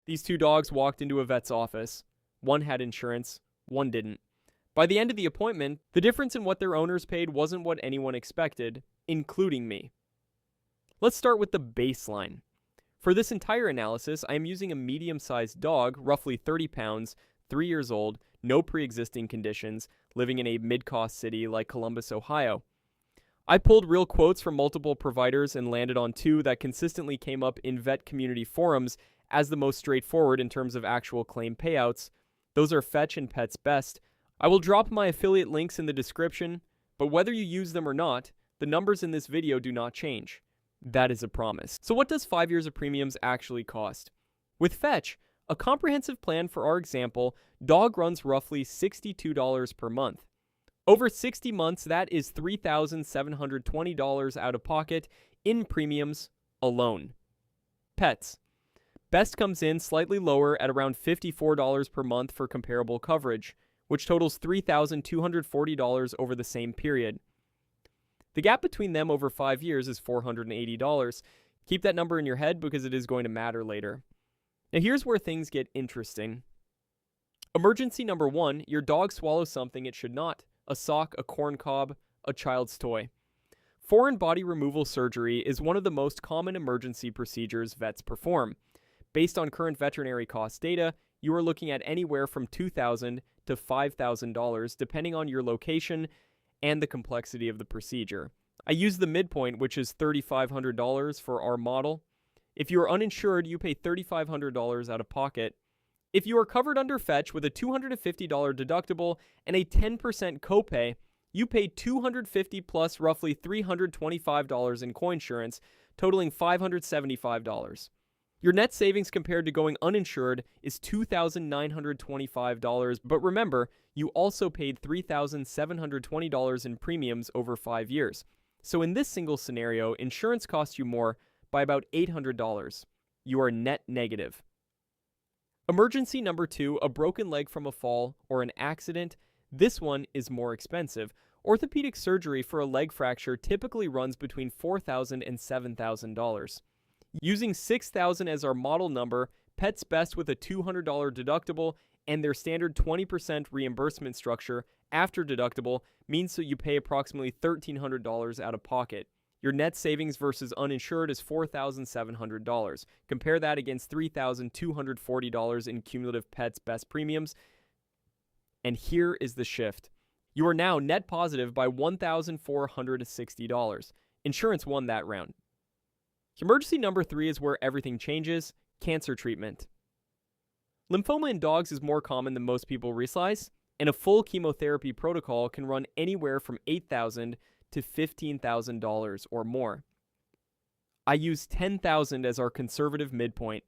These two dogs walked into a vet's office. One had insurance, one didn't. By the end of the appointment, the difference in what their owners paid wasn't what anyone expected, including me. Let's start with the baseline. For this entire analysis, I am using a medium-sized dog, roughly 30 pounds, 3 years old, no pre-existing conditions, living in a mid-cost city like Columbus, Ohio. I pulled real quotes from multiple providers and landed on two that consistently came up in vet community forums as the most straightforward in terms of actual claim payouts. Those are Fetch and Pets Best. I will drop my affiliate links in the description, but whether you use them or not, the numbers in this video do not change. That is a promise. So what does 5 years of premiums actually cost? With Fetch, a comprehensive plan for our example, dog runs roughly $62 per month. Over 60 months, that is $3,720 out of pocket in premiums alone. Pets. Best comes in slightly lower at around $54 per month for comparable coverage, which totals $3,240 over the same period. The gap between them over 5 years is $480. Keep that number in your head because it is going to matter later. Now here's where things get interesting. Emergency number 1, your dog swallows something it should not. A sock, a corn cob, a child's toy. Foreign body removal surgery is one of the most common emergency procedures vets perform. Based on current veterinary cost data, you are looking at anywhere from $2,000 to $5,000 depending on your location and the complexity of the procedure. I use the midpoint, which is $3,500 for our model. If you are uninsured, you pay $3,500 out of pocket. If you are covered under Fetch with a $250 deductible and a 10% copay, you pay $250 plus roughly $325 in coinsurance, totaling $575. Your net savings compared to going uninsured is $2,925, but remember, you also paid $3,720 in premiums over 5 years. So in this single scenario, insurance costs you more by about $800. You are net negative. Emergency number 2, a broken leg from a fall or an accident. This one is more expensive. Orthopedic surgery for a leg fracture typically runs between $4,000 and $7,000. Using $6,000 as our model number, Pets Best with a $200 deductible and their standard 20% reimbursement structure after deductible means that you pay approximately $1,300 out of pocket. Your net savings versus uninsured is $4,700. Compare that against $3,240 in cumulative Pets Best premiums. And here is the shift. You are now net positive by $1,460. Insurance won that round. Emergency number 3 is where everything changes: cancer treatment. Lymphoma in dogs is more common than most people realize, and a full chemotherapy protocol can run anywhere from $8,000 to $15,000 or more. I use $10,000 as our conservative midpoint.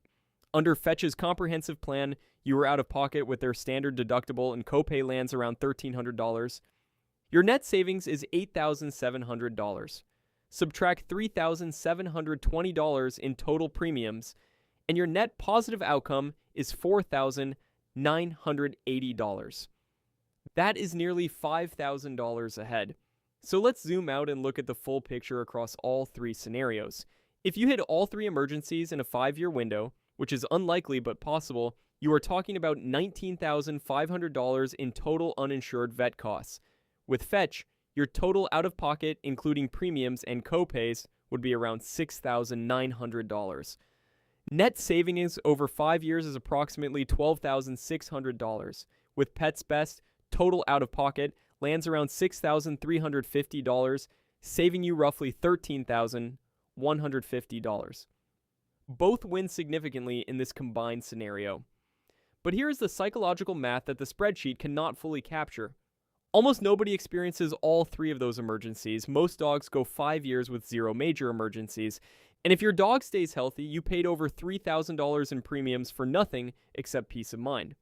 Under Fetch's comprehensive plan, you are out of pocket with their standard deductible and copay lands around $1,300. Your net savings is $8,700. Subtract $3,720 in total premiums, and your net positive outcome is $4,980. That is nearly $5,000 ahead. So let's zoom out and look at the full picture across all 3 scenarios. If you hit all 3 emergencies in a 5-year window, which is unlikely but possible, you are talking about $19,500 in total uninsured vet costs. With Fetch, your total out-of-pocket, including premiums and copays, would be around $6,900. Net savings over 5 years is approximately $12,600. With Pets Best, total out-of-pocket lands around $6,350, saving you roughly $13,150. Both win significantly in this combined scenario. But here is the psychological math that the spreadsheet cannot fully capture. Almost nobody experiences all 3 of those emergencies. Most dogs go 5 years with 0 major emergencies. And if your dog stays healthy, you paid over $3,000 in premiums for nothing except peace of mind.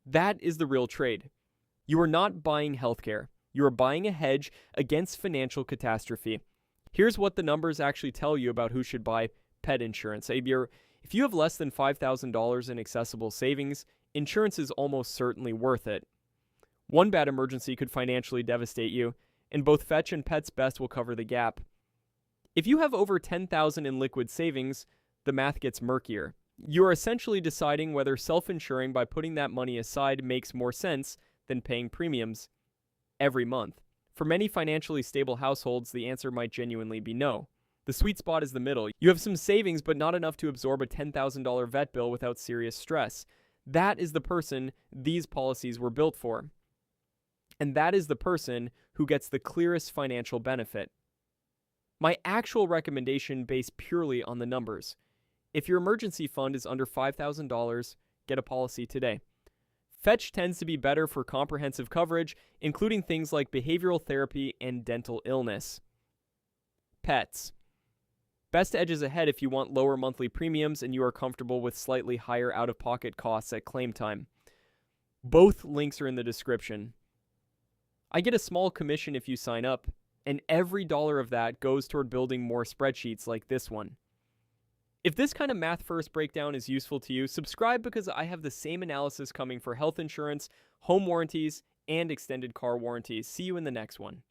That is the real trade. You are not buying healthcare. You are buying a hedge against financial catastrophe. Here's what the numbers actually tell you about who should buy pet insurance. If you have less than $5,000 in accessible savings, insurance is almost certainly worth it. One bad emergency could financially devastate you, and both Fetch and Pets Best will cover the gap. If you have over $10,000 in liquid savings, the math gets murkier. You are essentially deciding whether self-insuring by putting that money aside makes more sense than paying premiums every month. For many financially stable households, the answer might genuinely be no. The sweet spot is the middle. You have some savings, but not enough to absorb a $10,000 vet bill without serious stress. That is the person these policies were built for. And that is the person who gets the clearest financial benefit. My actual recommendation based purely on the numbers. If your emergency fund is under $5,000, get a policy today. Fetch tends to be better for comprehensive coverage, including things like behavioral therapy and dental illness. Pets. Best edges ahead if you want lower monthly premiums and you are comfortable with slightly higher out-of-pocket costs at claim time. Both links are in the description. I get a small commission if you sign up, and every dollar of that goes toward building more spreadsheets like this one. If this kind of math first breakdown is useful to you, subscribe because I have the same analysis coming for health insurance, home warranties, and extended car warranties. See you in the next one.